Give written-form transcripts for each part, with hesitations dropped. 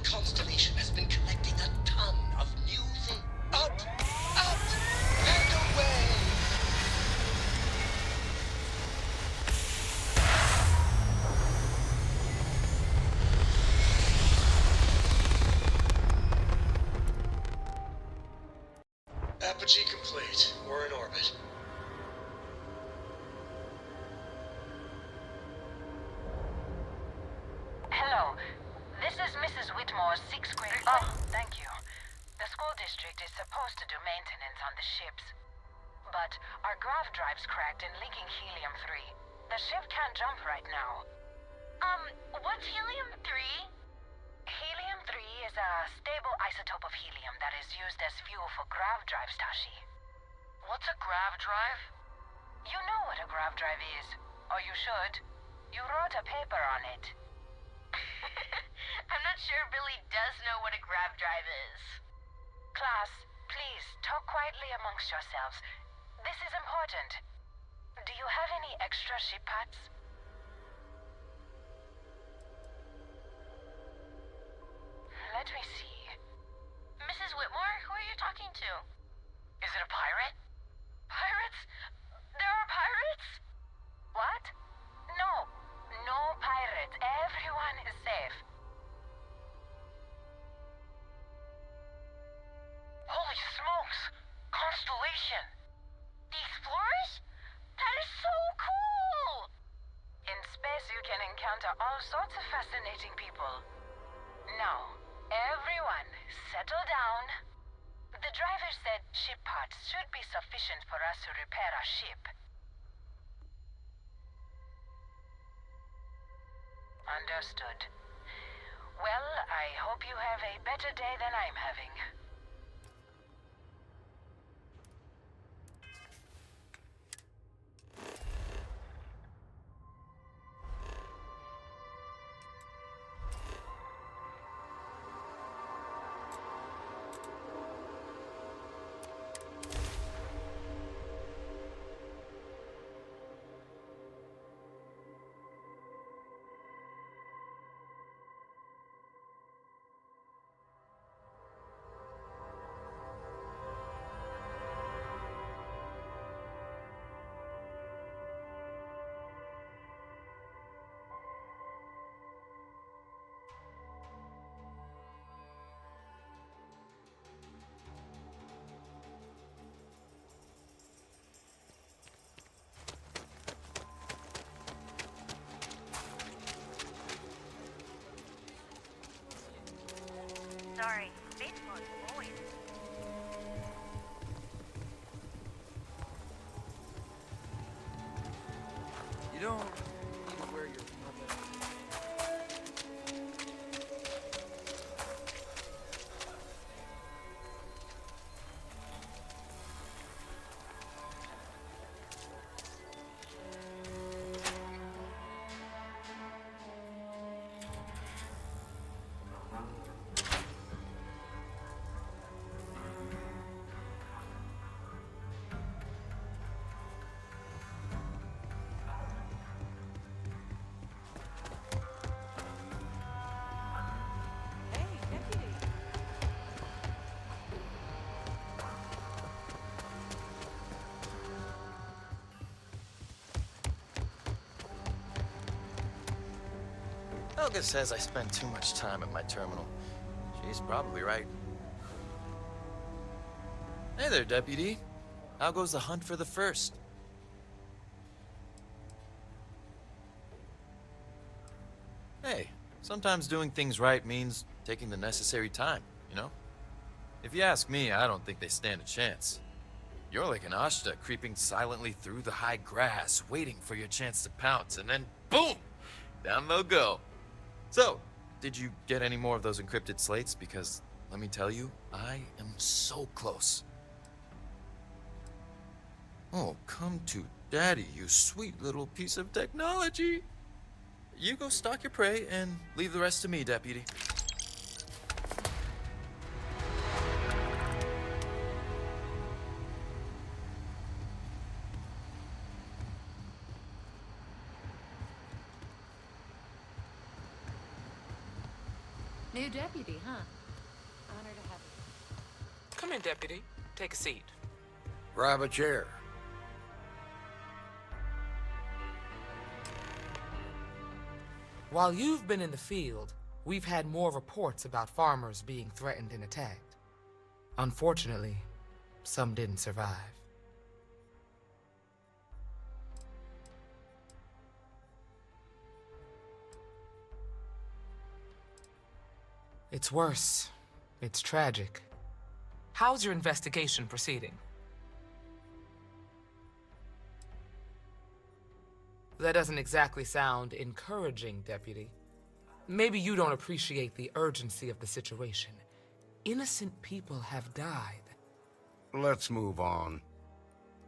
The constellation has been collecting a ton of new things. Up, up, and away! Apogee complete. We're in orbit. Hello. This is Mrs. Whitmore's sixth grade... Oh, thank you. The school district is supposed to do maintenance on the ships. But our grav drive's cracked and leaking helium-3. The ship can't jump right now. What's helium-3? Helium-3 is a stable isotope of helium that is used as fuel for grav drives, Tashi. What's a grav drive? You know what a grav drive is. Or you should. You wrote a paper on it. I'm not sure Billy does know what a grav drive is. Class, please talk quietly amongst yourselves. This is important. Do you have any extra ship parts? Let me see. Mrs. Whitmore, who are you talking to? Is it a pirate? Pirates? There are pirates? What? No. No pirates. Everyone is safe. Holy smokes! Constellation! The Explorers? That is so cool! In space you can encounter all sorts of fascinating people. Now, everyone, settle down. The driver said ship parts should be sufficient for us to repair our ship. Understood. Well, I hope you have a better day than I'm having. Sorry, baseball's always... You don't need to wear your helmet. Hey, deputy. Helga says I spend too much time at my terminal. She's probably right. Hey there, Deputy. How goes the hunt for the first? Hey, sometimes doing things right means taking the necessary time, you know? If you ask me, I don't think they stand a chance. You're like an Ashta creeping silently through the high grass, waiting for your chance to pounce, and then boom! Down they'll go. So, did you get any more of those encrypted slates? Because, let me tell you, I am so close. Oh, come to Daddy, you sweet little piece of technology. You go stalk your prey and leave the rest to me, Deputy. New deputy, huh? Honor to have you. Come in, Deputy. Take a seat. Grab a chair. While you've been in the field, we've had more reports about farmers being threatened and attacked. Unfortunately, some didn't survive. It's worse. It's tragic. How's your investigation proceeding? That doesn't exactly sound encouraging, Deputy. Maybe you don't appreciate the urgency of the situation. Innocent people have died. Let's move on.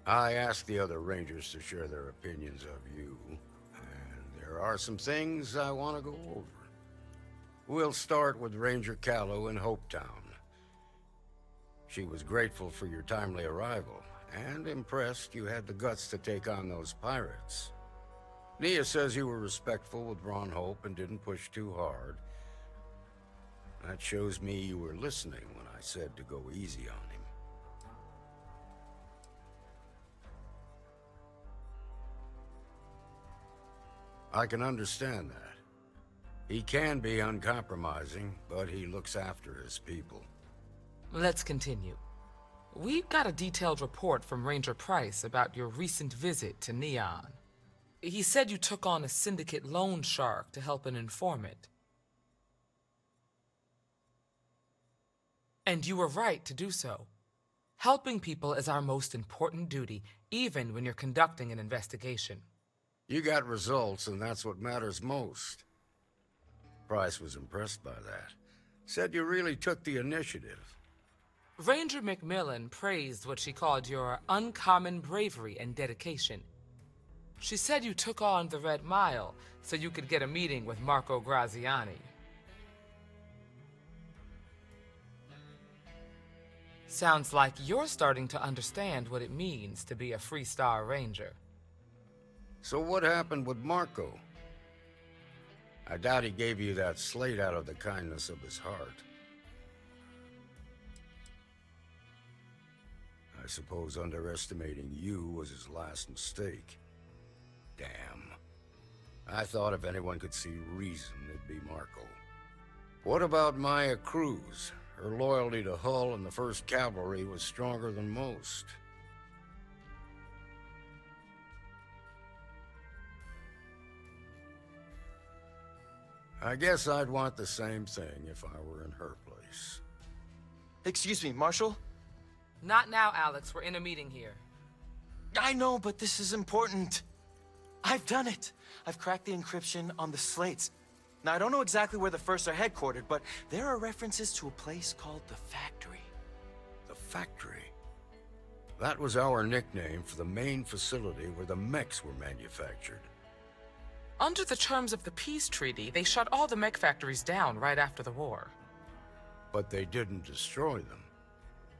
I asked the other Rangers to share their opinions of you, and there are some things I want to go over. We'll start with Ranger Callow in Hopetown. She was grateful for your timely arrival, and impressed you had the guts to take on those pirates. Nia says you were respectful with Ron Hope and didn't push too hard. That shows me you were listening when I said to go easy on him. I can understand that. He can be uncompromising, but he looks after his people. Let's continue. We've got a detailed report from Ranger Price about your recent visit to Neon. He said you took on a syndicate loan shark to help an informant. And you were right to do so. Helping people is our most important duty, even when you're conducting an investigation. You got results, and that's what matters most. Price was impressed by that. Said you really took the initiative. Ranger McMillan praised what she called your uncommon bravery and dedication. She said you took on the Red Mile so you could get a meeting with Marco Graziani. Sounds like you're starting to understand what it means to be a Freestar Ranger. So what happened with Marco? I doubt he gave you that slate out of the kindness of his heart. I suppose underestimating you was his last mistake. Damn. I thought if anyone could see reason, it'd be Marco. What about Maya Cruz? Her loyalty to Hull and the 1st Cavalry was stronger than most. I guess I'd want the same thing if I were in her place. Excuse me, Marshal? Not now, Alex. We're in a meeting here. I know, but this is important. I've done it. I've cracked the encryption on the slates. Now, I don't know exactly where the First are headquartered, but there are references to a place called the Factory. The Factory? That was our nickname for the main facility where the mechs were manufactured. Under the terms of the peace treaty, they shut all the mech factories down right after the war. But they didn't destroy them.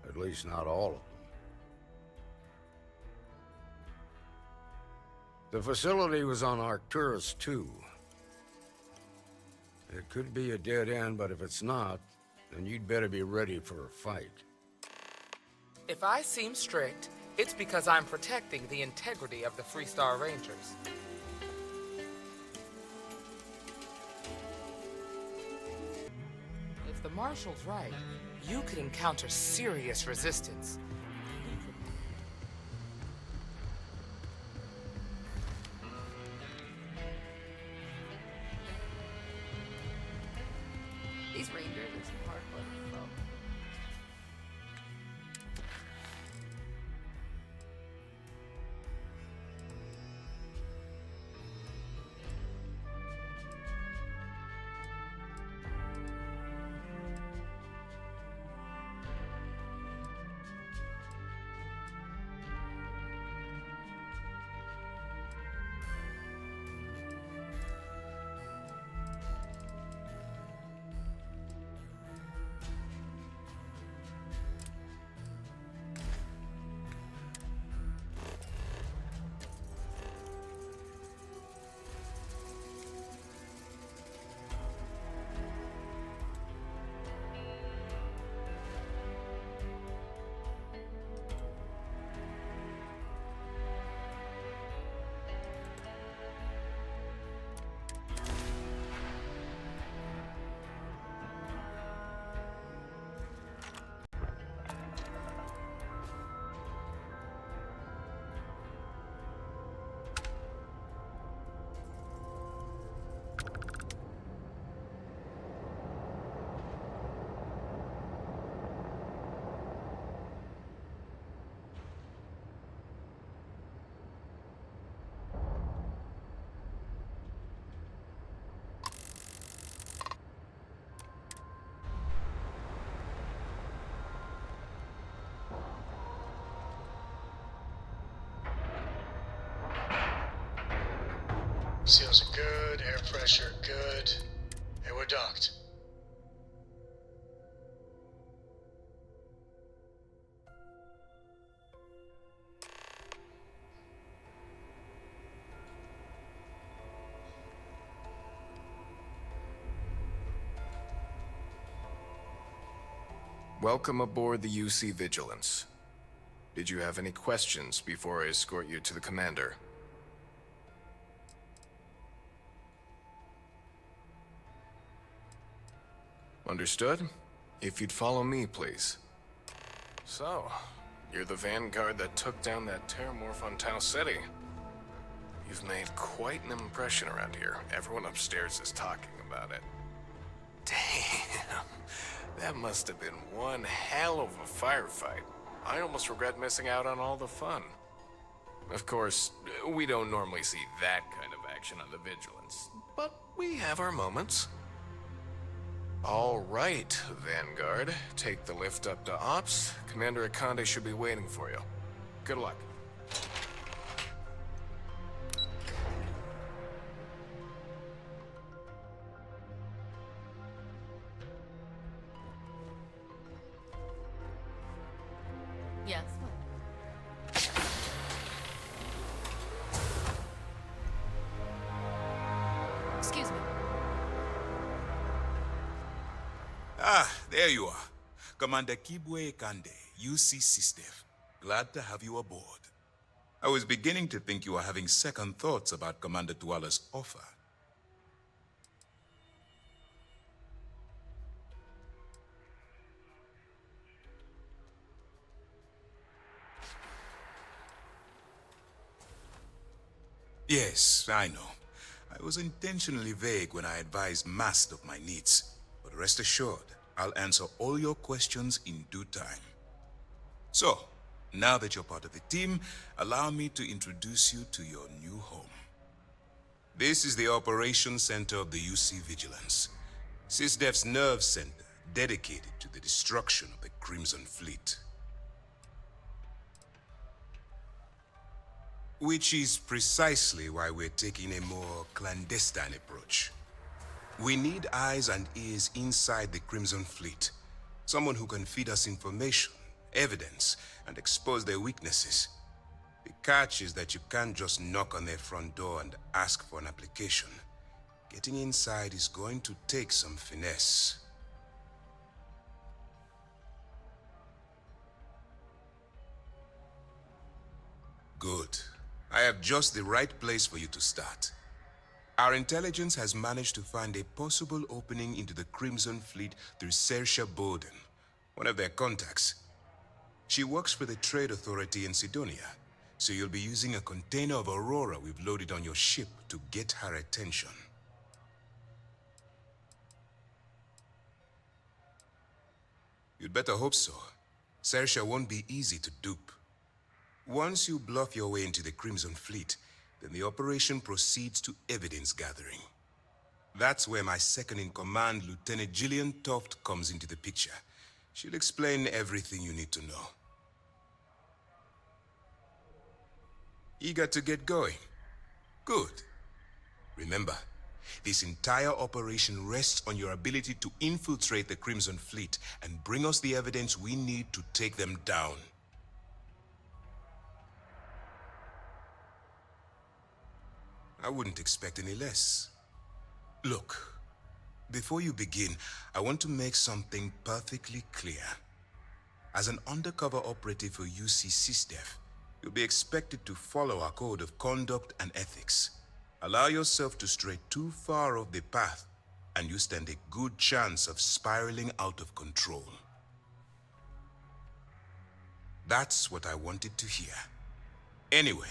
At least not all of them. The facility was on Arcturus 2. It could be a dead end, but if it's not, then you'd better be ready for a fight. If I seem strict, it's because I'm protecting the integrity of the Freestar Rangers. If the Marshal's right, you could encounter serious resistance. These rangers are some hard-blooded folk. Seals are good, air pressure good. Hey, we're docked. Welcome aboard the UC Vigilance. Did you have any questions before I escort you to the commander? Understood? If you'd follow me, please. So, you're the vanguard that took down that terramorph on Tau City. You've made quite an impression around here. Everyone upstairs is talking about it. Damn. That must have been one hell of a firefight. I almost regret missing out on all the fun. Of course, we don't normally see that kind of action on the Vigilance, but we have our moments. All right, Vanguard. Take the lift up to Ops. Commander Akande should be waiting for you. Good luck. Yes. Excuse me. Ah, there you are. Commander Kibwe Kande, UC Sistef. Glad to have you aboard. I was beginning to think you were having second thoughts about Commander Tuala's offer. Yes, I know. I was intentionally vague when I advised Mast of my needs. But rest assured, I'll answer all your questions in due time. So, now that you're part of the team, allow me to introduce you to your new home. This is the Operations Center of the UC Vigilance. SysDef's nerve center, dedicated to the destruction of the Crimson Fleet. Which is precisely why we're taking a more clandestine approach. We need eyes and ears inside the Crimson Fleet. Someone who can feed us information, evidence, and expose their weaknesses. The catch is that you can't just knock on their front door and ask for an application. Getting inside is going to take some finesse. Good. I have just the right place for you to start. Our intelligence has managed to find a possible opening into the Crimson Fleet through Saoirse Bowden, one of their contacts. She works for the Trade Authority in Sidonia, so you'll be using a container of Aurora we've loaded on your ship to get her attention. You'd better hope so. Saoirse won't be easy to dupe. Once you bluff your way into the Crimson Fleet, then the operation proceeds to evidence gathering. That's where my second-in-command, Lieutenant Gillian Toft, comes into the picture. She'll explain everything you need to know. Eager to get going? Good. Remember, this entire operation rests on your ability to infiltrate the Crimson Fleet and bring us the evidence we need to take them down. I wouldn't expect any less. Look, before you begin, I want to make something perfectly clear. As an undercover operative for UC SysDef, you'll be expected to follow our code of conduct and ethics. Allow yourself to stray too far off the path, and you stand a good chance of spiraling out of control. That's what I wanted to hear. Anyway,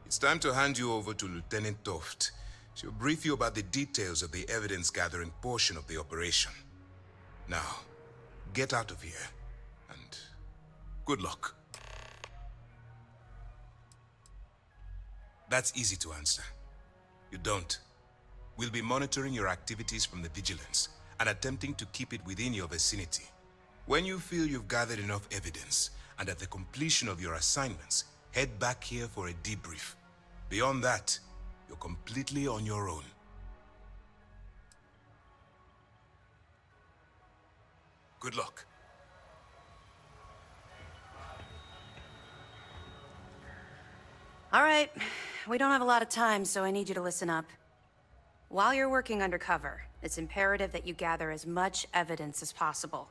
it's time to hand you over to Lieutenant Toft. She'll brief you about the details of the evidence-gathering portion of the operation. Now, get out of here, and good luck. That's easy to answer. You don't. We'll be monitoring your activities from the Vigilance and attempting to keep it within your vicinity. When you feel you've gathered enough evidence, and at the completion of your assignments, head back here for a debrief. Beyond that, You're completely on your own. Good luck. All right, we don't have a lot of time, so I need you to listen up. While you're working undercover, it's imperative that you gather as much evidence as possible.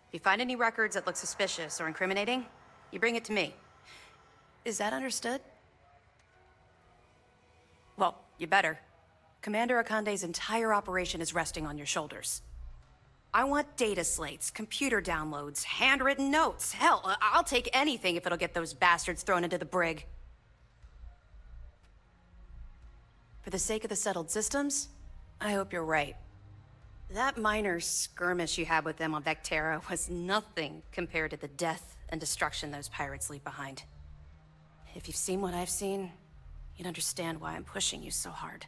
If you find any records that look suspicious or incriminating, you bring it to me. Is that understood? Well, you better. Commander Akande's entire operation is resting on your shoulders. I want data slates, computer downloads, handwritten notes. Hell, I'll take anything if it'll get those bastards thrown into the brig. For the sake of the settled systems, I hope you're right. That minor skirmish you had with them on Vectera was nothing compared to the death and destruction those pirates leave behind. If you've seen what I've seen, you'd understand why I'm pushing you so hard.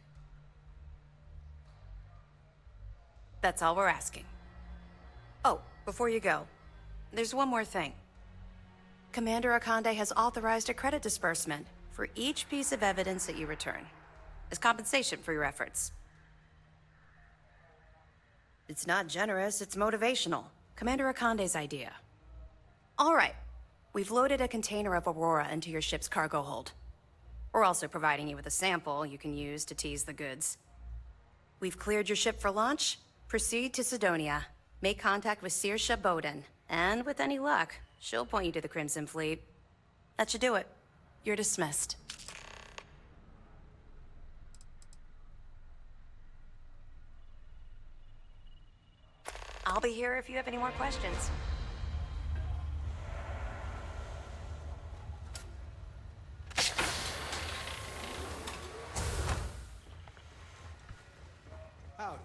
That's all we're asking. Oh, before you go, there's one more thing. Commander Akande has authorized a credit disbursement for each piece of evidence that you return, as compensation for your efforts. It's not generous, it's motivational. Commander Akande's idea. All right, we've loaded a container of Aurora into your ship's cargo hold. We're also providing you with a sample you can use to tease the goods. We've cleared your ship for launch. Proceed to Sidonia. Make contact with Saoirse Bowden, and with any luck, she'll point you to the Crimson Fleet. That should do it. You're dismissed. I'll be here if you have any more questions. Howdy.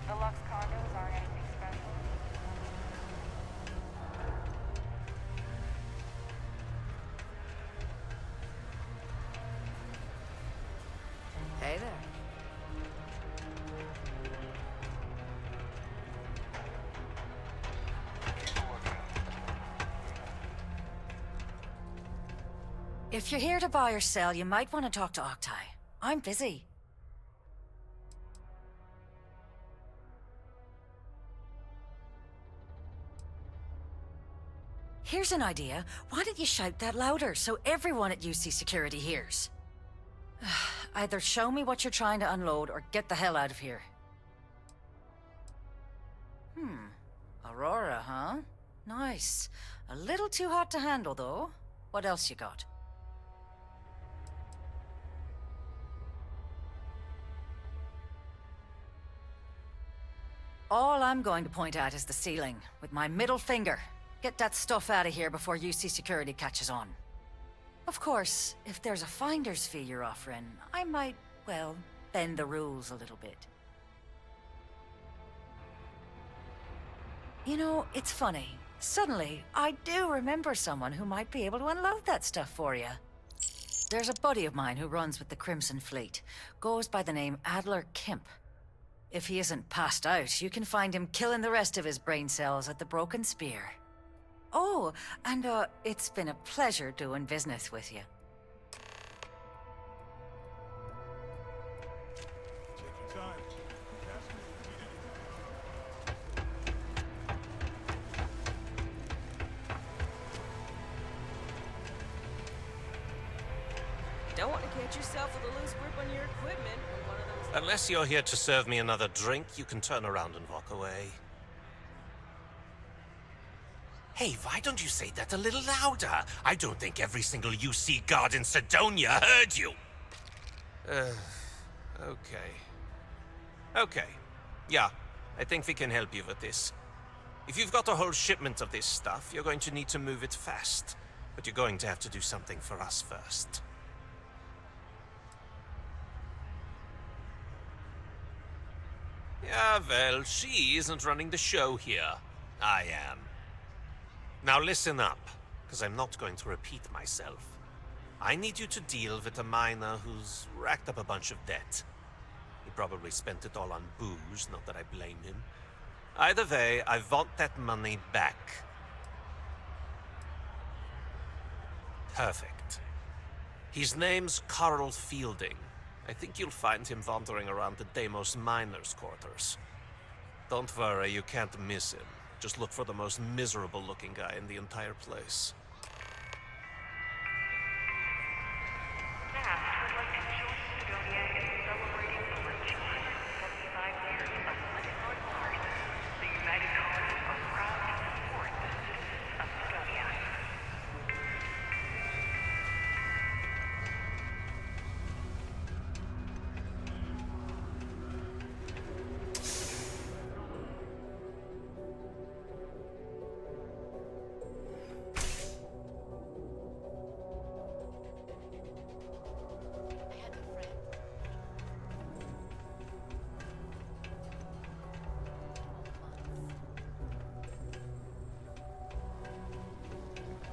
The Lux condos aren't anything special. Hey there. If you're here to buy or sell, you might want to talk to Octai. I'm busy. Here's an idea. Why don't you shout that louder so everyone at UC Security hears? Either show me what you're trying to unload or get the hell out of here. Aurora, huh? Nice. A little too hot to handle, though. What else you got? All I'm going to point at is the ceiling, with my middle finger. Get that stuff out of here before UC Security catches on. Of course, if there's a finder's fee you're offering, I might, well, bend the rules a little bit. You know, it's funny. Suddenly, I do remember someone who might be able to unload that stuff for you. There's a buddy of mine who runs with the Crimson Fleet. Goes by the name Adler Kemp. If he isn't passed out, you can find him killing the rest of his brain cells at the Broken Spear. Oh, and it's been a pleasure doing business with you. Don't want to catch yourself with a loose grip on your equipment when one of those... Unless you're here to serve me another drink, you can turn around and walk away. Hey, why don't you say that a little louder? I don't think every single UC guard in Sidonia heard you. Okay. Okay. Yeah, I think we can help you with this. If you've got a whole shipment of this stuff, you're going to need to move it fast. But you're going to have to do something for us first. Yeah, well, she isn't running the show here. I am. Now listen up, because I'm not going to repeat myself. I need you to deal with a miner who's racked up a bunch of debt. He probably spent it all on booze, not that I blame him. Either way, I want that money back. Perfect. His name's Carl Fielding. I think you'll find him wandering around the Deimos miners' quarters. Don't worry, you can't miss him. Just look for the most miserable-looking guy in the entire place.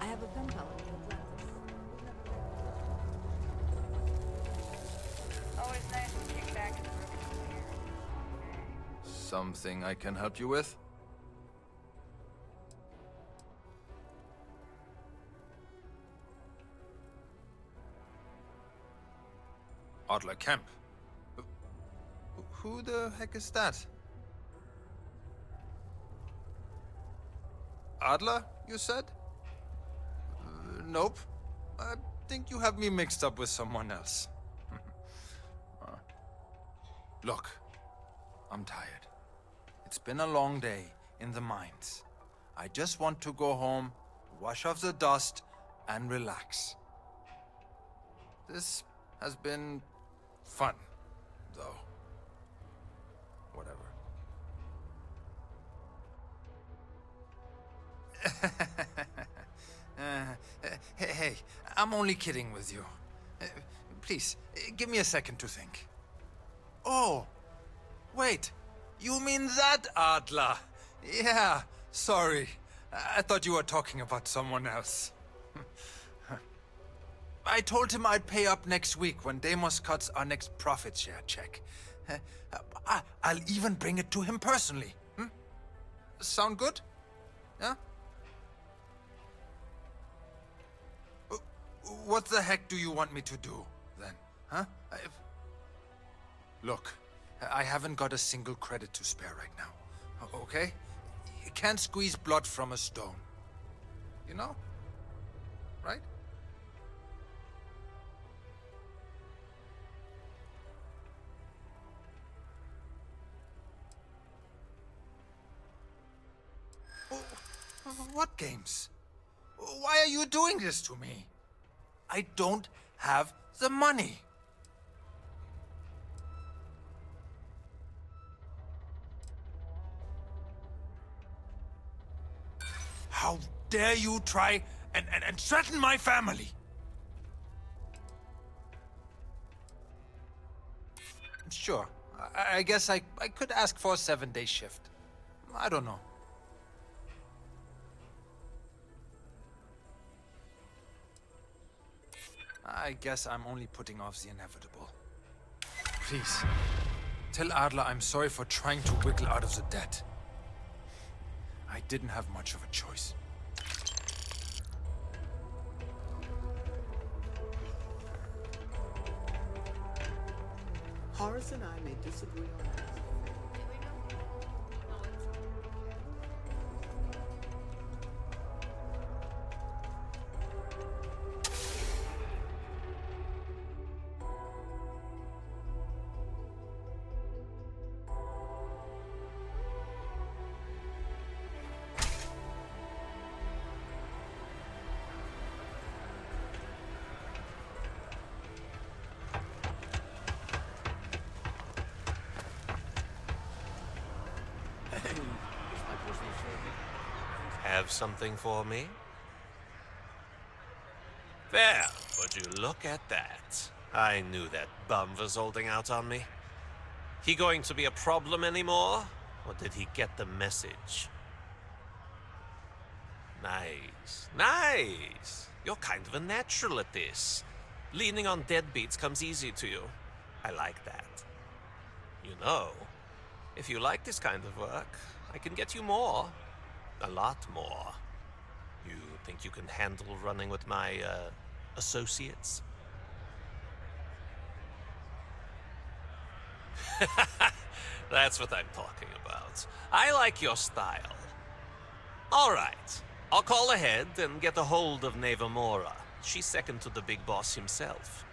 I have a pen pal in Always nice to kick back and Something I can help you with? Adler Kemp. Who the heck is that? Adler, you said? Nope. I think you have me mixed up with someone else. Look, I'm tired. It's been a long day in the mines. I just want to go home, wash off the dust, and relax. This has been fun, though. Whatever. Hey, I'm only kidding with you. Please, give me a second to think. Oh, wait. You mean that Adler? Yeah, sorry. I thought you were talking about someone else. I told him I'd pay up next week when Deimos cuts our next profit share check. I'll even bring it to him personally. Sound good? Yeah? What the heck do you want me to do, then? Huh? Look, I haven't got a single credit to spare right now. Okay? You can't squeeze blood from a stone. You know? Right? What games? Why are you doing this to me? I don't have the money. How dare you try and threaten my family? Sure, I guess I could ask for a 7-day shift. I don't know. I guess I'm only putting off the inevitable. Please, tell Adler I'm sorry for trying to wiggle out of the debt. I didn't have much of a choice. Horace and I may disagree on this. have something for me? Well, would you look at that? I knew that bum was holding out on me. He going to be a problem anymore? Or did he get the message? Nice. Nice. You're kind of a natural at this. Leaning on deadbeats comes easy to you. I like that. You know, if you like this kind of work, I can get you more. A lot more. You think you can handle running with my, associates? That's what I'm talking about. I like your style. All right. I'll call ahead and get a hold of Nevamora. She's second to the big boss himself.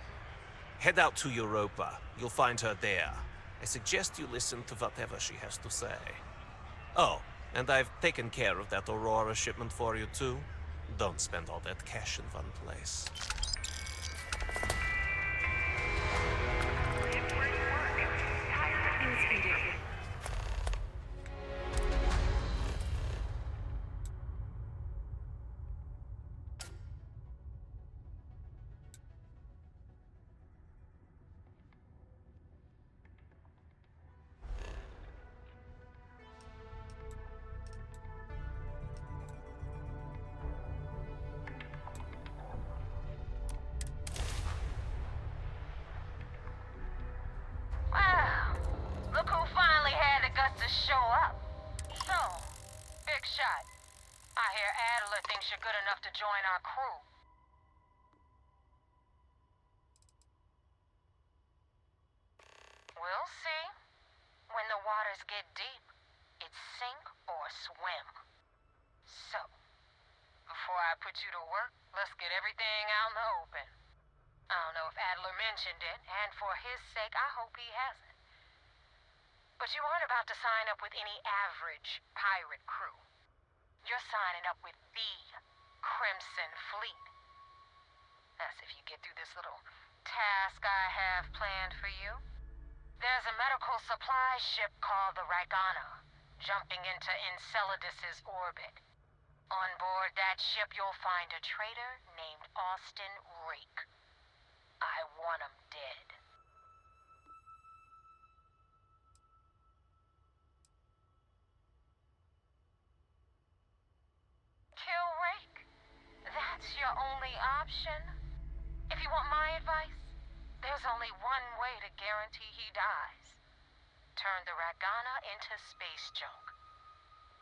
Head out to Europa. You'll find her there. I suggest you listen to whatever she has to say. Oh, and I've taken care of that Aurora shipment for you too. Don't spend all that cash in one place. Show up. So, big shot. I hear Adler thinks you're good enough to join our crew. We'll see. When the waters get deep, it's sink or swim. So, before I put you to work, let's get everything out in the open. I don't know if Adler mentioned it, and for his sake, I hope he hasn't. But you aren't about to sign up with any average pirate crew. You're signing up with the Crimson Fleet. That's if you get through this little task I have planned for you. There's a medical supply ship called the Ragana, jumping into Enceladus's orbit. On board that ship, you'll find a traitor named Austin Rake. I want him dead. Kill Rake? That's your only option? If you want my advice, there's only one way to guarantee he dies. Turn the Ragana into space junk.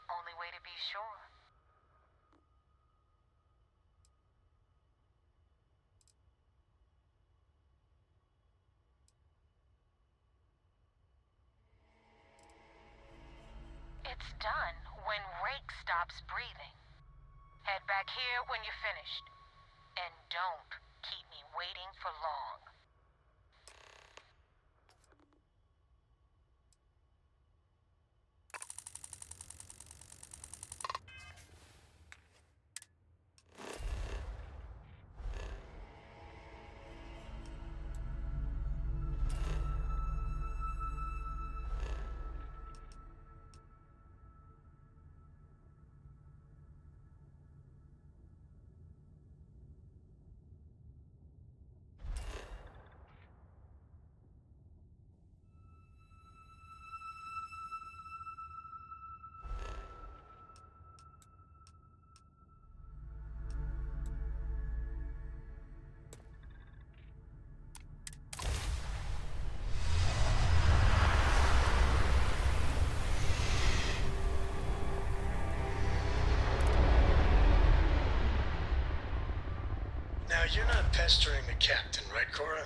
Only way to be sure. It's done when Rake stops breathing. Head back here when you're finished. And don't keep me waiting for long. Now, you're not pestering the captain, right, Cora?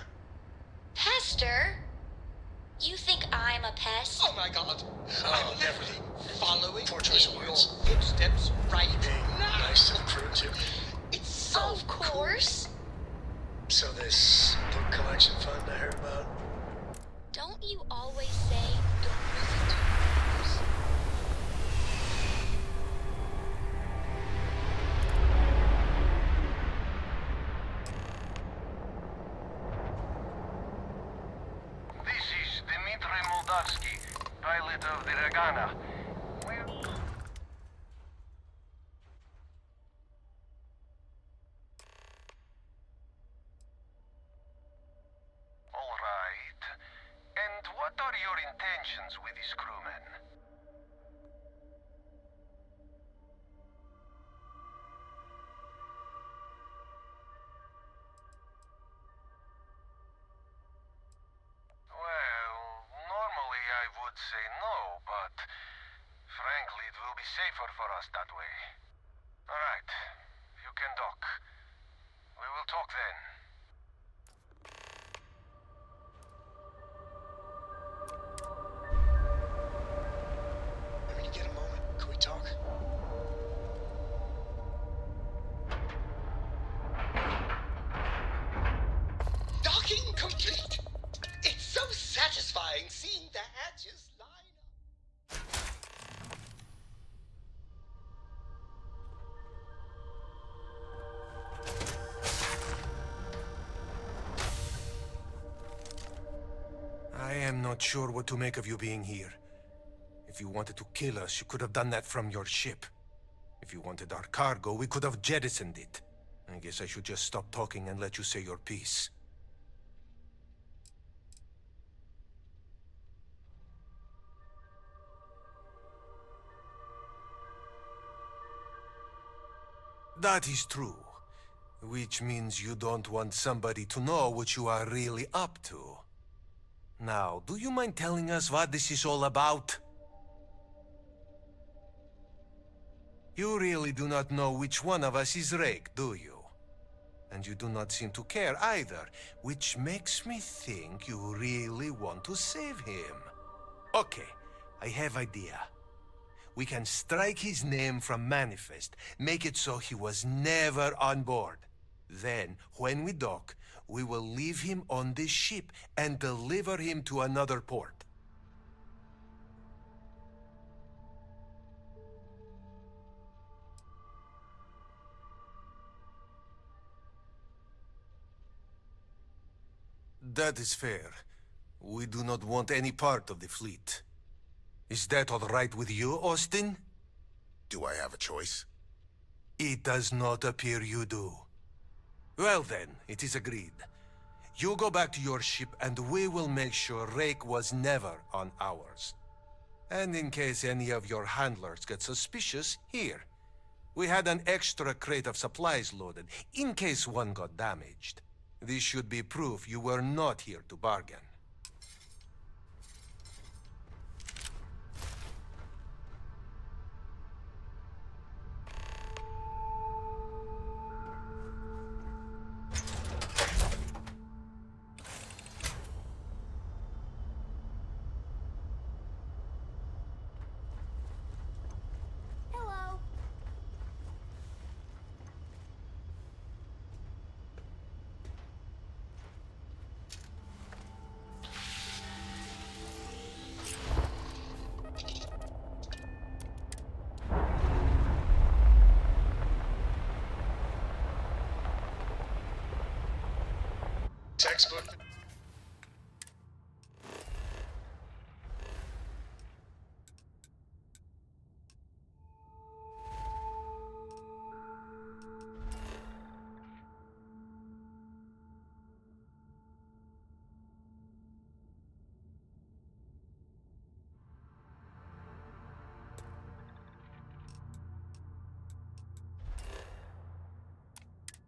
Pester? You think I'm a pest? Oh my god! Oh, I'm never. literally following Poor choice of in words. your footsteps right Being now. nice to the crew, too. It's so Of course. So this book collection fund I heard about? Don't you always say, don't listen to rumors? This is Dmitry Moldavsky, pilot of the Ragana. discussions with his crewmen. Well, normally I would say no, but frankly it will be safer for us that way. Alright, you can dock. We will talk then. When you get a moment, can we talk? Docking complete! It's so satisfying seeing the hatches line up. I am not sure what to make of you being here. If you wanted to kill us, you could have done that from your ship. If you wanted our cargo, we could have jettisoned it. I guess I should just stop talking and let you say your piece. That is true. Which means you don't want somebody to know what you are really up to. Now, do you mind telling us what this is all about? You really do not know which one of us is Rake, do you? And you do not seem to care either, which makes me think you really want to save him. Okay, I have idea. We can strike his name from Manifest, make it so he was never on board. Then, when we dock, we will leave him on this ship and deliver him to another port. That is fair. We do not want any part of the fleet. Is that all right with you, Austin? Do I have a choice? It does not appear you do. Well then, it is agreed. You go back to your ship and we will make sure Rake was never on ours. And in case any of your handlers get suspicious, here. We had an extra crate of supplies loaded, in case one got damaged. This should be proof you were not here to bargain. Textbook.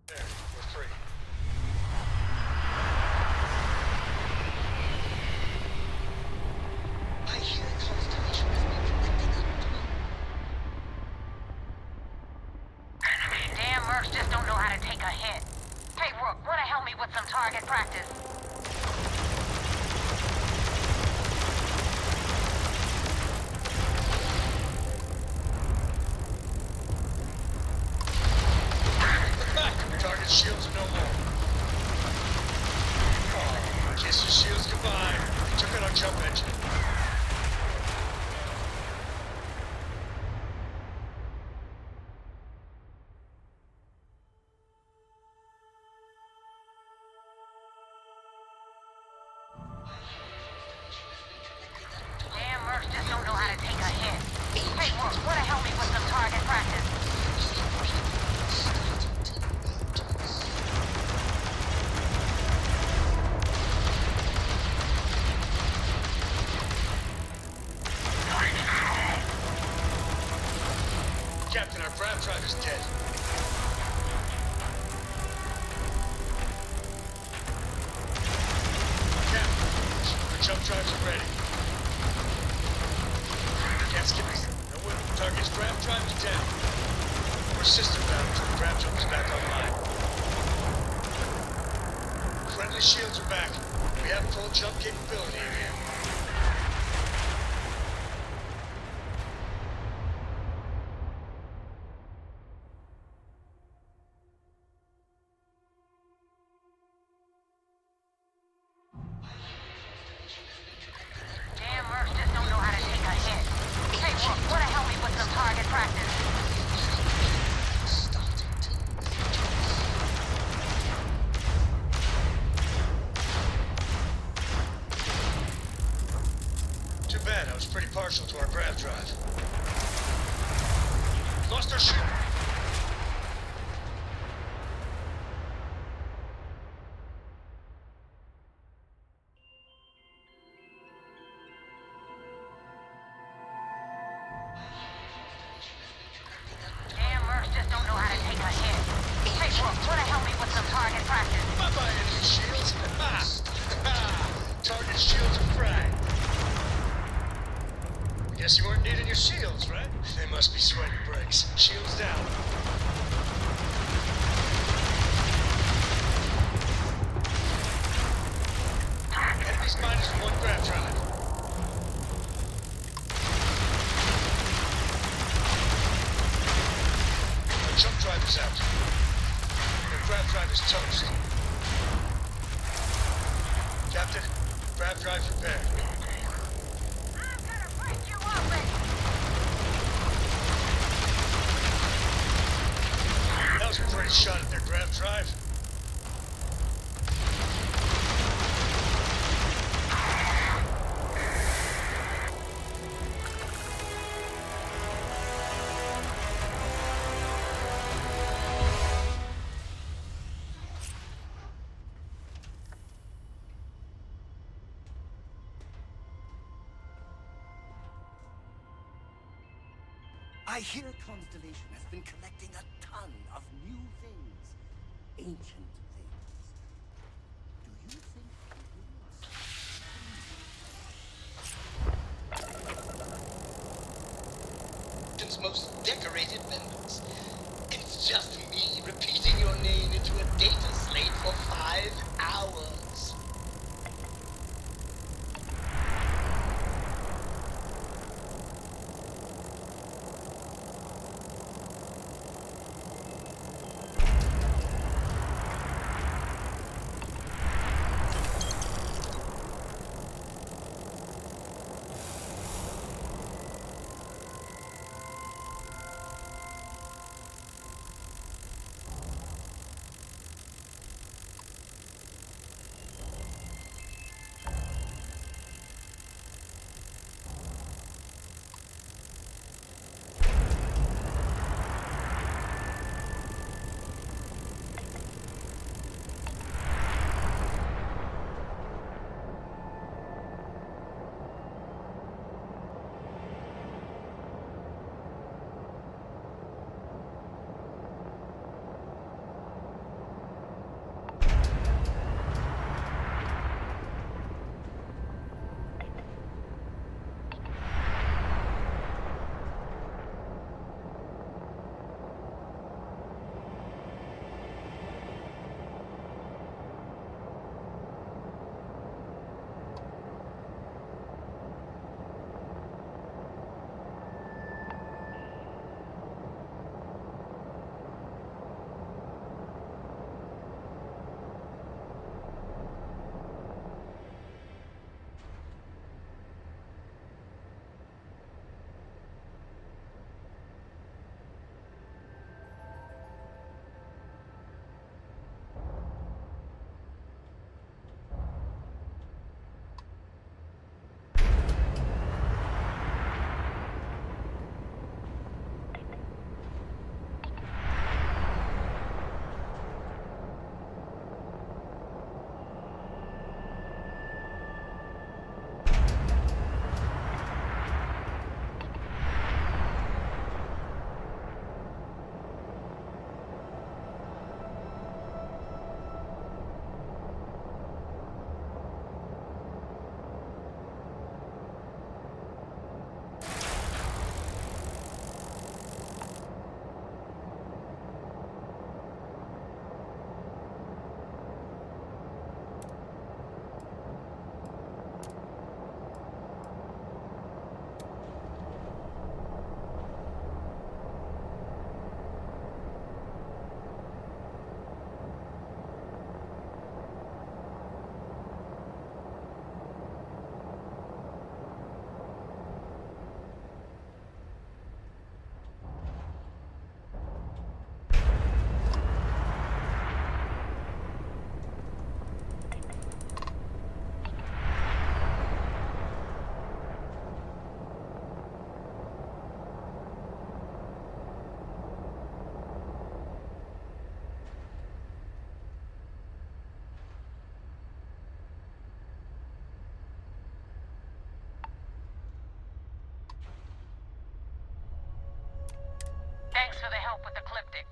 There, we're free. I hear Constellation has been collecting a ton. Damn mercs just don't know how to take a hit. Hey, Rook, wanna help me with some target practice? Target shields are no more. Oh, kiss your shields goodbye. We took out our jump engine. Damn mercs just don't know how to take a hit. Hey, Rook, wanna help me with some target practice? grav drive is dead. Captain, the jump drives are ready. Can't skip it. No way. Target's grav drive is down. We're system bound until the grav jump is back online. Friendly shields are back. We have full jump capability again. Damn mercs just don't know how to take a hit. Hey, wanna help me with some target practice? Too bad, I was pretty partial to our grav drive. Lost our ship. Damn mercs just don't know how to take a hit. Hey, wanna help me with some target practice? Bye-bye, enemy shields. Target shields are fried. Guess you weren't needing your shields, right? They must be sweating bricks. Shields down. Enemy's minus one grav drive. The jump drive is out. The grav drive is toast. Captain, grav drive repaired. That was a pretty shot at their grav drive. I hear Constellation has been collecting a ton of new things. Ancient things. Do you think it will... most decorated members. It's just me repeating your name into a data slate for 5 hours. Thanks for the help with the Ecliptic.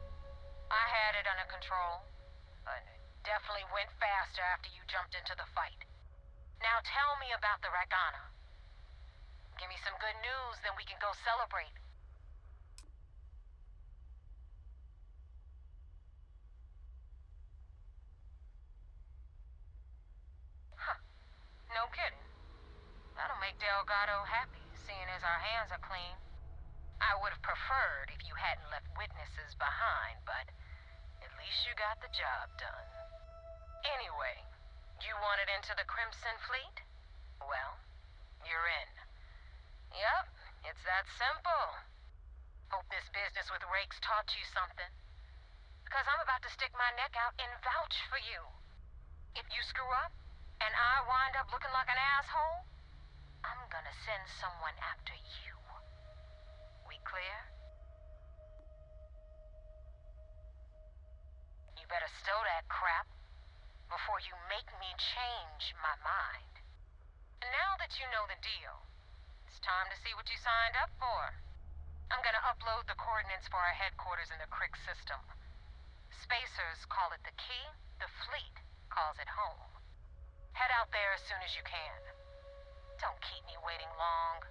I had it under control, but it definitely went faster after you jumped into the fight. Now tell me about the Ragana. Give me some good news, then we can go celebrate. Huh. No kidding. That'll make Delgado happy, seeing as our hands are clean. I would have preferred if you hadn't left witnesses behind, but at least you got the job done. Anyway, you wanted into the Crimson Fleet? Well, you're in. Yep, it's that simple. Hope this business with Rakes taught you something. Because I'm about to stick my neck out and vouch for you. If you screw up, and I wind up looking like an asshole, I'm gonna send someone after you. We clear? You better stow that crap before you make me change my mind. And now that you know the deal, it's time to see what you signed up for. I'm gonna upload the coordinates for our headquarters in the Crick system. Spacers call it the key, the fleet calls it home. Head out there as soon as you can. Don't keep me waiting long.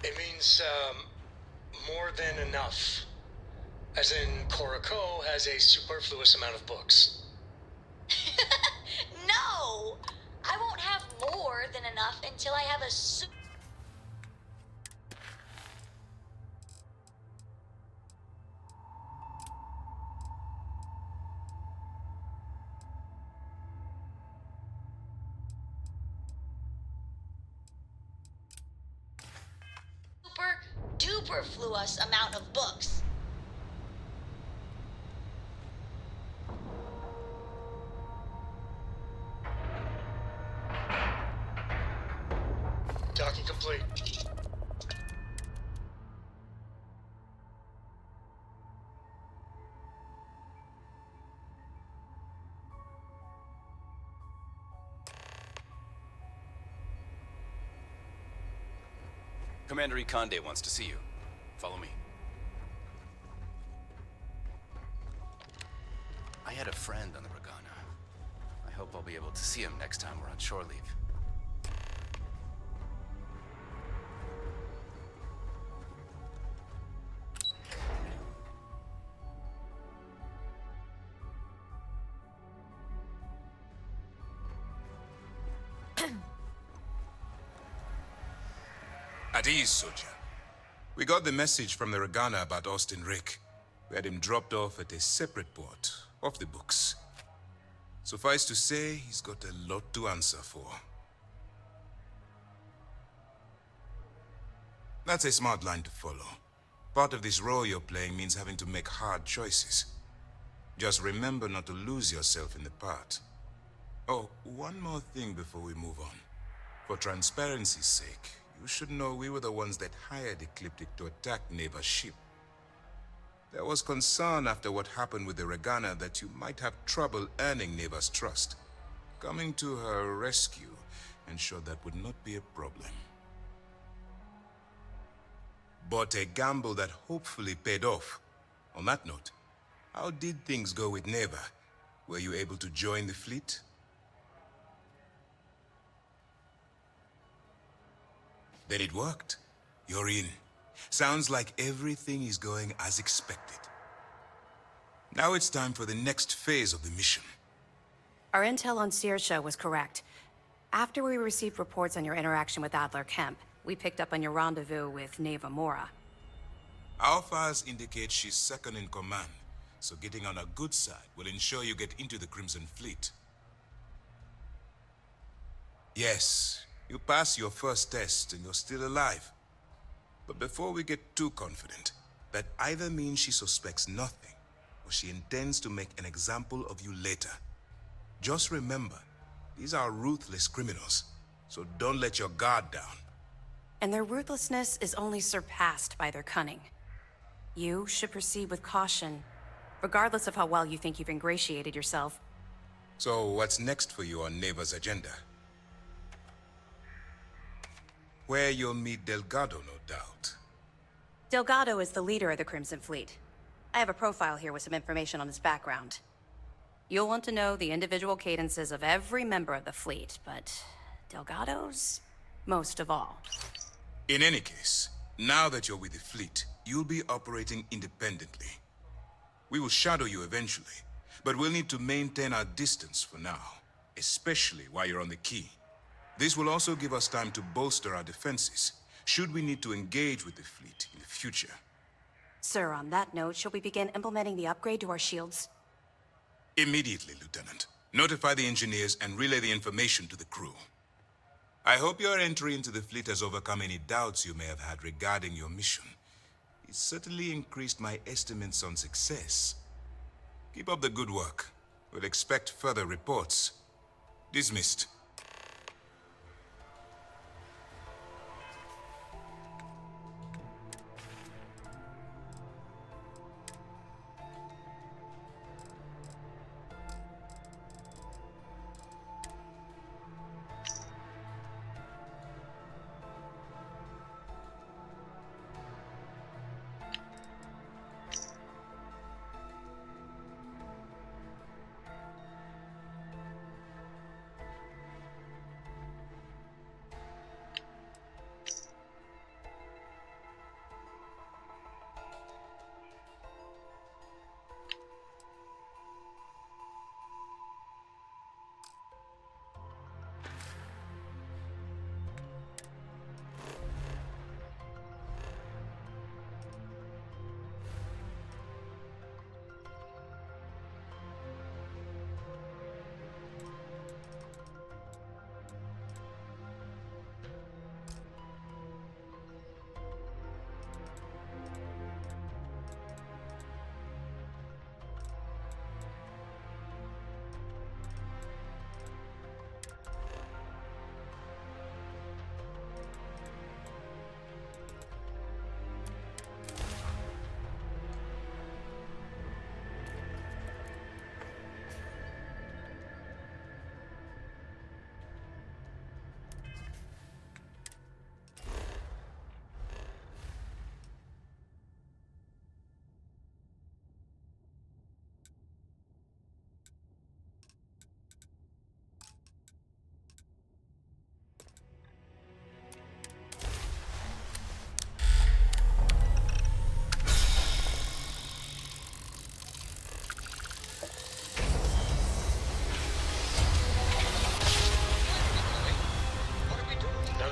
It means, more than enough. As in, Koroko has a superfluous amount of books. No! I won't have more than enough until I have a superfluous amount of books. Docking complete. Commander Ikonde wants to see you. Follow me. I had a friend on the Ragana. I hope I'll be able to see him next time we're on shore leave. At ease, soldier. We got the message from the Ragana about Austin Rick. We had him dropped off at a separate port, off the books. Suffice to say, he's got a lot to answer for. That's a smart line to follow. Part of this role you're playing means having to make hard choices. Just remember not to lose yourself in the part. Oh, one more thing before we move on. For transparency's sake, you should know we were the ones that hired Ecliptic to attack Neva's ship. There was concern after what happened with the Ragana that you might have trouble earning Neva's trust. Coming to her rescue ensured that would not be a problem. But a gamble that hopefully paid off. On that note, how did things go with Neva? Were you able to join the fleet? Then it worked. You're in. Sounds like everything is going as expected. Now it's time for the next phase of the mission. Our intel on Searsha was correct. After we received reports on your interaction with Adler Kemp, We picked up on your rendezvous with Neva Mora. Our files indicate she's second in command, so getting on her good side will ensure you get into the Crimson Fleet. Yes, you passed your first test and you're still alive. But before we get too confident, that either means she suspects nothing, or she intends to make an example of you later. Just remember, these are ruthless criminals, so don't let your guard down. And their ruthlessness is only surpassed by their cunning. You should proceed with caution, regardless of how well you think you've ingratiated yourself. So what's next for you on Neva's agenda? Where you'll meet Delgado, no doubt. Delgado is the leader of the Crimson Fleet. I have a profile here with some information on his background. You'll want to know the individual cadences of every member of the fleet, but Delgado's most of all. In any case, now that you're with the fleet, you'll be operating independently. We will shadow you eventually, but we'll need to maintain our distance for now, especially while you're on the key. This will also give us time to bolster our defenses, should we need to engage with the fleet in the future. Sir, on that note, shall we begin implementing the upgrade to our shields? Immediately, Lieutenant. Notify the engineers and relay the information to the crew. I hope your entry into the fleet has overcome any doubts you may have had regarding your mission. It certainly increased my estimates on success. Keep up the good work. We'll expect further reports. Dismissed.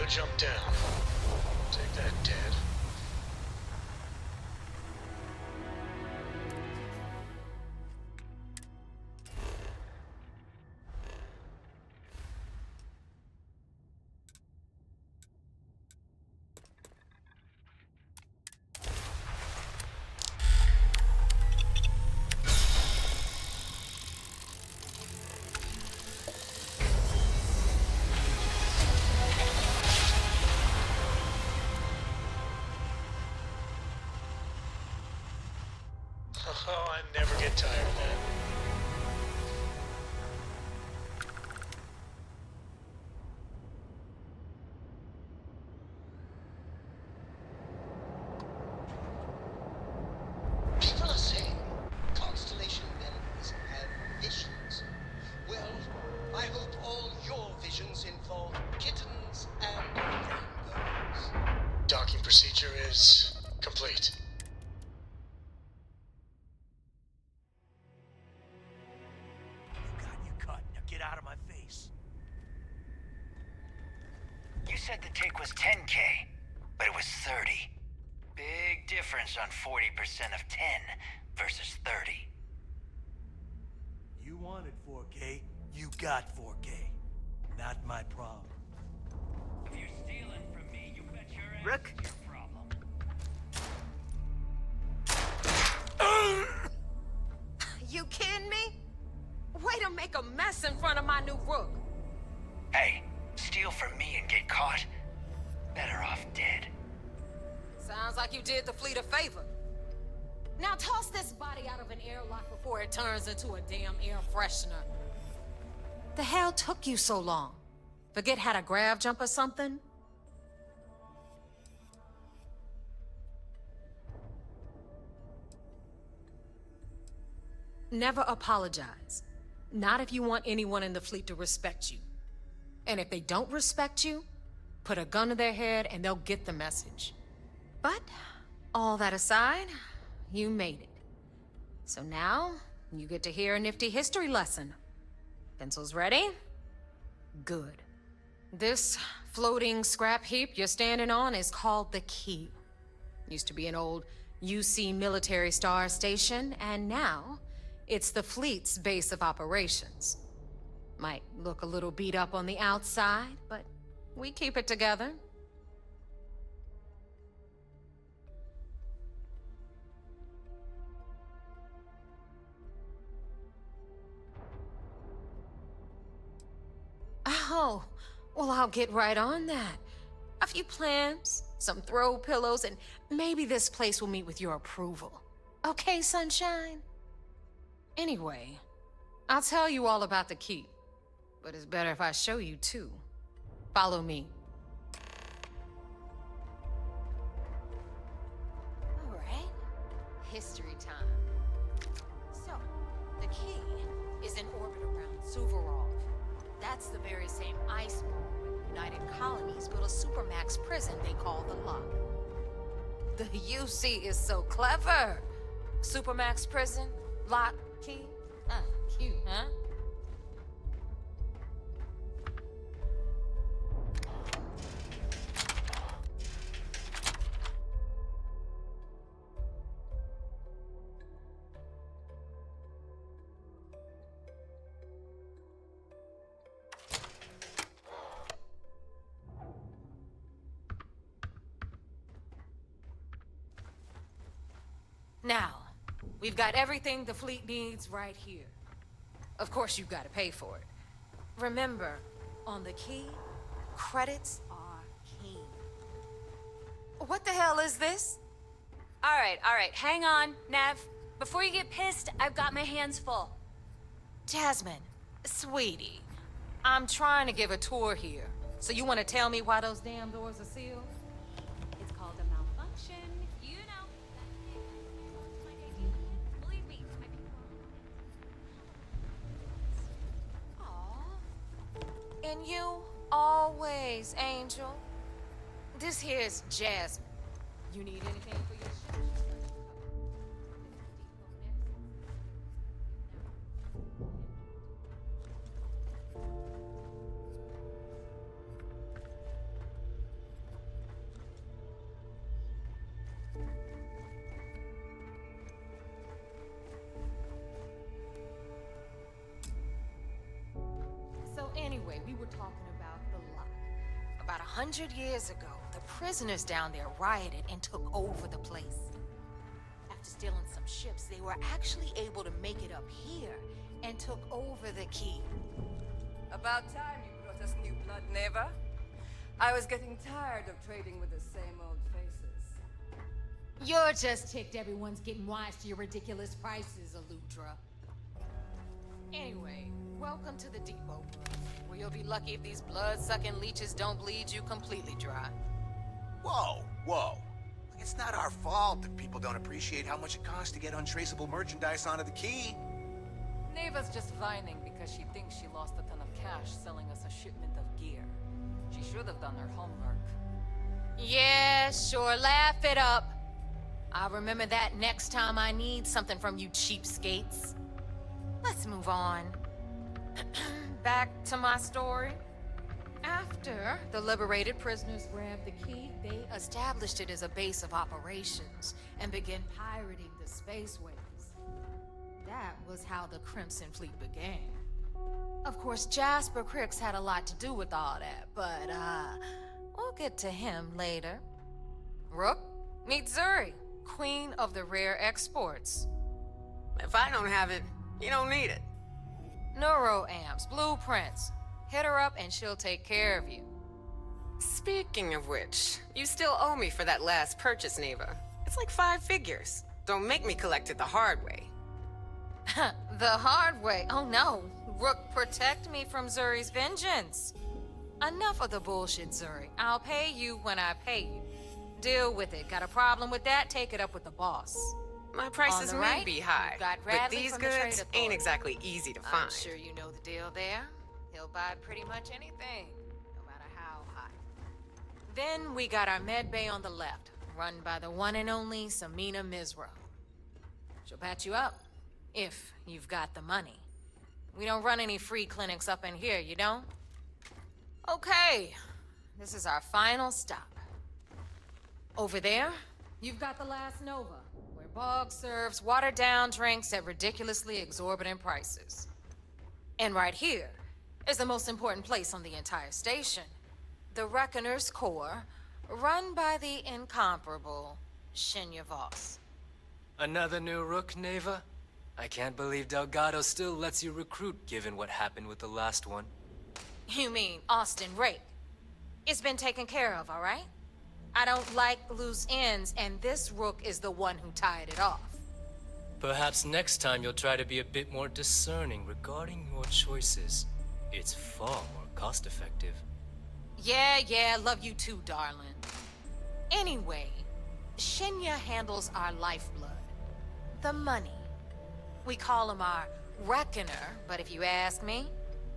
Jump down. Take that, Dad. Oh, I never get tired of that. People are saying constellation members have visions. Well, I hope all your visions involve kittens and rainbows. Docking procedure is complete. said the take was 10K, but it was 30. Big difference on 40% of 10 versus 30. You wanted 4K, you got 4K. Not my problem. If you're stealing from me, you bet your ass Rook? it's your problem. You kidding me? Way to make a mess in front of my new rook. Hey, steal from me and get caught? Better off dead. Sounds like you did the fleet a favor. Now toss this body out of an airlock before it turns into a damn air freshener. The hell took you so long? Forget how to grav jump or something? Never apologize. Not if you want anyone in the fleet to respect you. And if they don't respect you, put a gun to their head and they'll get the message. But, all that aside, you made it. So now, you get to hear a nifty history lesson. Pencils ready? Good. This floating scrap heap you're standing on is called the Key. Used to be an old UC military star station, and now it's the fleet's base of operations. Might look a little beat up on the outside, but we keep it together. Oh, well, I'll get right on that. A few plans, some throw pillows, and maybe this place will meet with your approval. Okay, sunshine? Anyway, I'll tell you all about the Key. But it's better if I show you, too. Follow me. All right. History time. So, the Key is in orbit around Suvorov. That's the very same ice ball where the United Colonies built a supermax prison they call the Lock. The UC is so clever. Supermax prison, Lock, Key. Cute, huh? Now, we've got everything the fleet needs right here. Of course, you've got to pay for it. Remember, on the Key, credits are king. What the hell is this? All right, hang on, Nev. Before you get pissed, I've got my hands full. Jasmine, sweetie, I'm trying to give a tour here. So you want to tell me why those damn doors are sealed? It's called a malfunction. You know. Believe me, And you always, Angel. This here's Jasmine. You need anything for your ship? So anyway, we were talking about the Lock. About 100 years ago, the prisoners down there rioted and took over the place. After stealing some ships, they were actually able to make it up here and took over the Key. About time you brought us new blood, Neva. I was getting tired of trading with the same old faces. You're just ticked everyone's getting wise to your ridiculous prices, Aludra. Anyway, welcome to the depot, where you'll be lucky if these blood-sucking leeches don't bleed you completely dry. Whoa. It's not our fault that people don't appreciate how much it costs to get untraceable merchandise onto the Key. Neva's just whining because she thinks she lost a ton of cash selling us a shipment of gear. She should have done her homework. Yeah, sure, laugh it up. I'll remember that next time I need something from you cheapskates. Let's move on. Back to my story. After the liberated prisoners grabbed the key, they established it as a base of operations and began pirating the spaceways. That was how the Crimson Fleet began. Of course, Jasper Cricks had a lot to do with all that, but, we'll get to him later. Rook, meet Zuri, queen of the rare exports. If I don't have it, you don't need it. Neuroamps, blueprints. Hit her up and she'll take care of you. Speaking of which, you still owe me for that last purchase, Neva. It's like 5 figures. Don't make me collect it the hard way. The hard way? Oh no. Rook, protect me from Zuri's vengeance. Enough of the bullshit, Zuri. I'll pay you when I pay you. Deal with it. Got a problem with that? Take it up with the boss. My prices may be high, but these goods ain't exactly easy to find. I'm sure you know the deal there. He'll buy pretty much anything, no matter how high. Then we got our med bay on the left, run by the one and only Samina Mizra. She'll patch you up, if you've got the money. We don't run any free clinics up in here, you don't? Okay, this is our final stop. Over there, you've got the last Nova, where Bog serves watered-down drinks at ridiculously exorbitant prices. And right here is the most important place on the entire station. The Reckoner's Core, run by the incomparable Shinya Voss. Another new Rook, Neva? I can't believe Delgado still lets you recruit, given what happened with the last one. You mean Austin Rake? It's been taken care of, all right? I don't like loose ends, and this Rook is the one who tied it off. Perhaps next time you'll try to be a bit more discerning regarding your choices. It's far more cost-effective. Yeah, love you too, darling. Anyway, Shinya handles our lifeblood. The money. We call him our Reckoner, but if you ask me,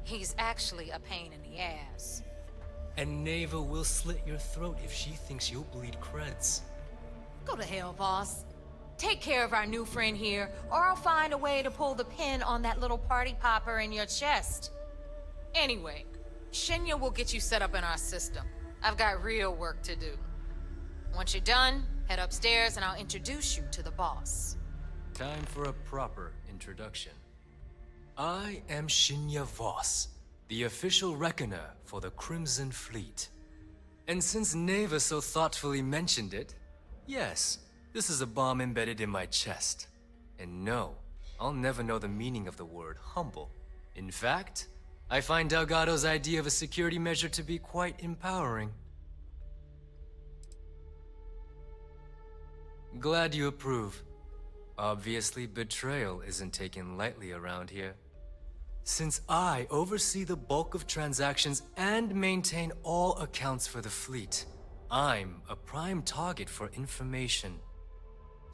he's actually a pain in the ass. And Neva will slit your throat if she thinks you'll bleed creds. Go to hell, boss. Take care of our new friend here, or I'll find a way to pull the pin on that little party popper in your chest. Anyway, Shinya will get you set up in our system. I've got real work to do. Once you're done, head upstairs and I'll introduce you to the boss. Time for a proper introduction. I am Shinya Voss, the official reckoner for the Crimson Fleet. And since Neva so thoughtfully mentioned it, yes, this is a bomb embedded in my chest. And no, I'll never know the meaning of the word humble. In fact, I find Delgado's idea of a security measure to be quite empowering. Glad you approve. Obviously, betrayal isn't taken lightly around here. Since I oversee the bulk of transactions and maintain all accounts for the fleet, I'm a prime target for information.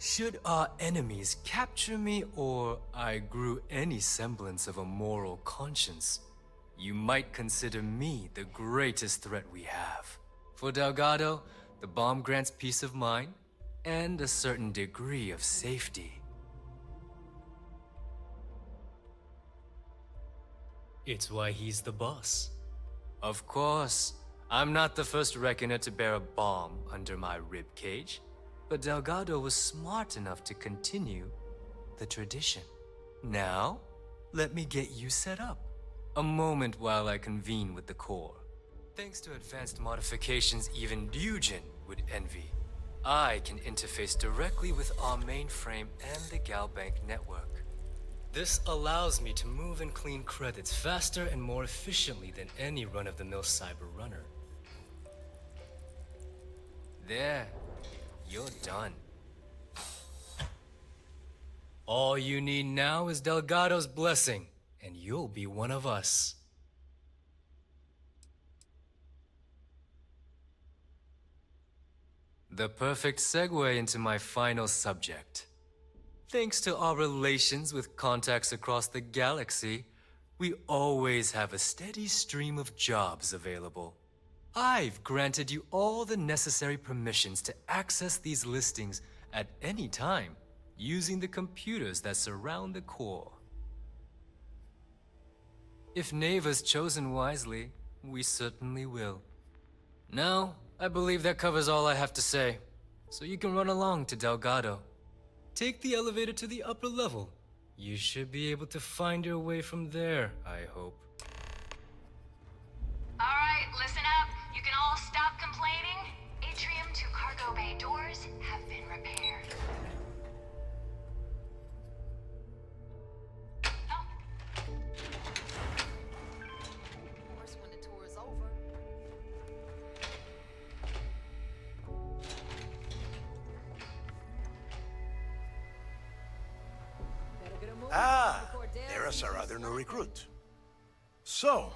Should our enemies capture me or I grew any semblance of a moral conscience, you might consider me the greatest threat we have. For Delgado, the bomb grants peace of mind and a certain degree of safety. It's why he's the boss. Of course, I'm not the first reckoner to bear a bomb under my ribcage, but Delgado was smart enough to continue the tradition. Now, let me get you set up. A moment while I convene with the core. Thanks to advanced modifications even Dujin would envy, I can interface directly with our mainframe and the Galbank network. This allows me to move and clean credits faster and more efficiently than any run-of-the-mill cyber runner. There, you're done. All you need now is Delgado's blessing, and you'll be one of us. The perfect segue into my final subject. Thanks to our relations with contacts across the galaxy, we always have a steady stream of jobs available. I've granted you all the necessary permissions to access these listings at any time, using the computers that surround the core. If Neva's chosen wisely, we certainly will. Now, I believe that covers all I have to say. So you can run along to Delgado. Take the elevator to the upper level. You should be able to find your way from there, I hope. Alright, listen up. You can all stop complaining. Atrium to cargo bay doors have been repaired. Of course, when the tour is over. Ah, there's our other new recruit. So,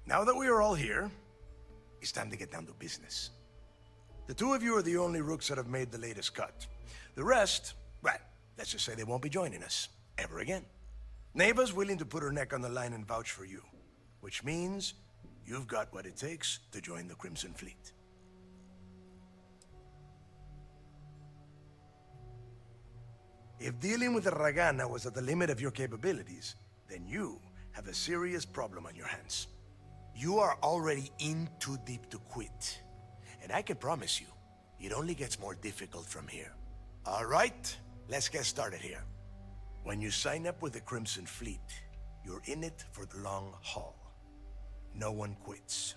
now that we are all here, it's time to get down to business. The two of you are the only rooks that have made the latest cut. The rest, well, let's just say they won't be joining us ever again. Neva's willing to put her neck on the line and vouch for you, which means you've got what it takes to join the Crimson Fleet. If dealing with the Ragana was at the limit of your capabilities, then you have a serious problem on your hands. You are already in too deep to quit. And I can promise you, it only gets more difficult from here. All right, let's get started here. When you sign up with the Crimson Fleet, you're in it for the long haul. No one quits.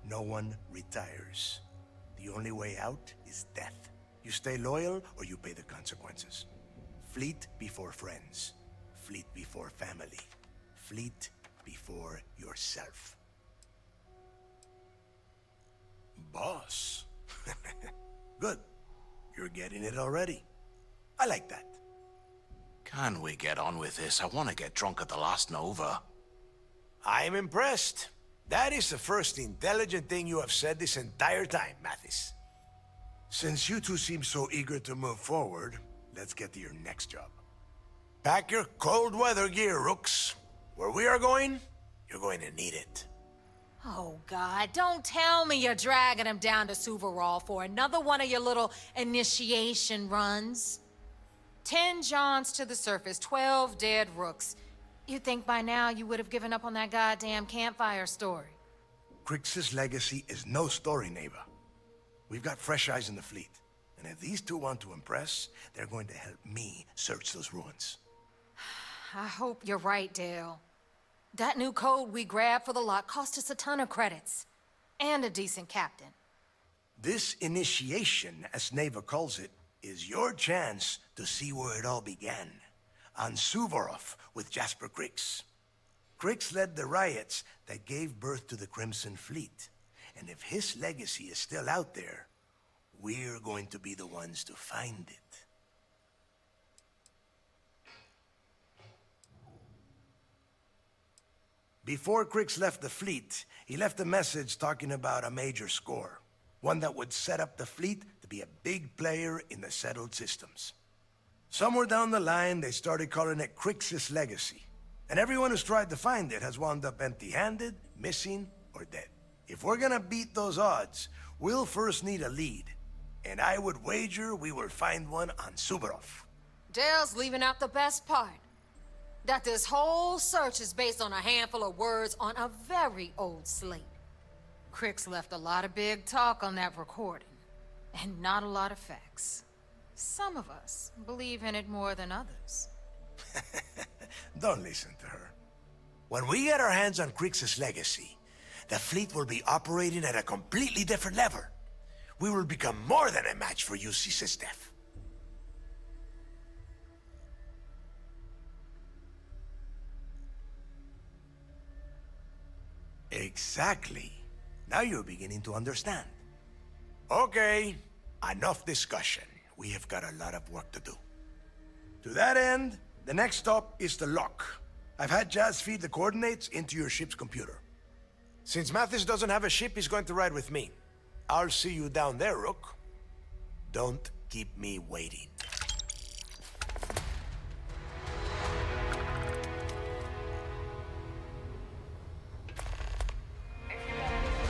No one retires. The only way out is death. You stay loyal or you pay the consequences. Fleet before friends. Fleet before family. Fleet before yourself. Boss. Good. You're getting it already. I like that. Can we get on with this? I want to get drunk at the last Nova. I'm impressed. That is the first intelligent thing you have said this entire time, Mathis. Since you two seem so eager to move forward, let's get to your next job. Pack your cold weather gear, Rooks. Where we are going, you're going to need it. Oh, God, don't tell me you're dragging him down to Suvarol for another one of your little initiation runs. 10 Johns to the surface, 12 dead Rooks. You'd think by now you would have given up on that goddamn campfire story. Crix's legacy is no story, Neva. We've got fresh eyes in the fleet. And if these two want to impress, they're going to help me search those ruins. I hope you're right, Dale. That new code we grabbed for the lot cost us a ton of credits. And a decent captain. This initiation, as Neva calls it, is your chance to see where it all began. On Suvorov with Jasper Crix. Crix led the riots that gave birth to the Crimson Fleet. And if his legacy is still out there, we're going to be the ones to find it. Before Crix left the fleet, he left a message talking about a major score. One that would set up the fleet to be a big player in the settled systems. Somewhere down the line, they started calling it Crix's legacy. And everyone who's tried to find it has wound up empty-handed, missing, or dead. If we're gonna beat those odds, we'll first need a lead. And I would wager we will find one on Suvorov. Dale's leaving out the best part. That this whole search is based on a handful of words on a very old slate. Crix left a lot of big talk on that recording, and not a lot of facts. Some of us believe in it more than others. Don't listen to her. When we get our hands on Crix's legacy, the fleet will be operating at a completely different level. We will become more than a match for UC Zostav. Exactly. Now you're beginning to understand. Okay, enough discussion. We have got a lot of work to do. To that end, the next stop is the lock. I've had Jazz feed the coordinates into your ship's computer. Since Mathis doesn't have a ship, he's going to ride with me. I'll see you down there, Rook. Don't keep me waiting.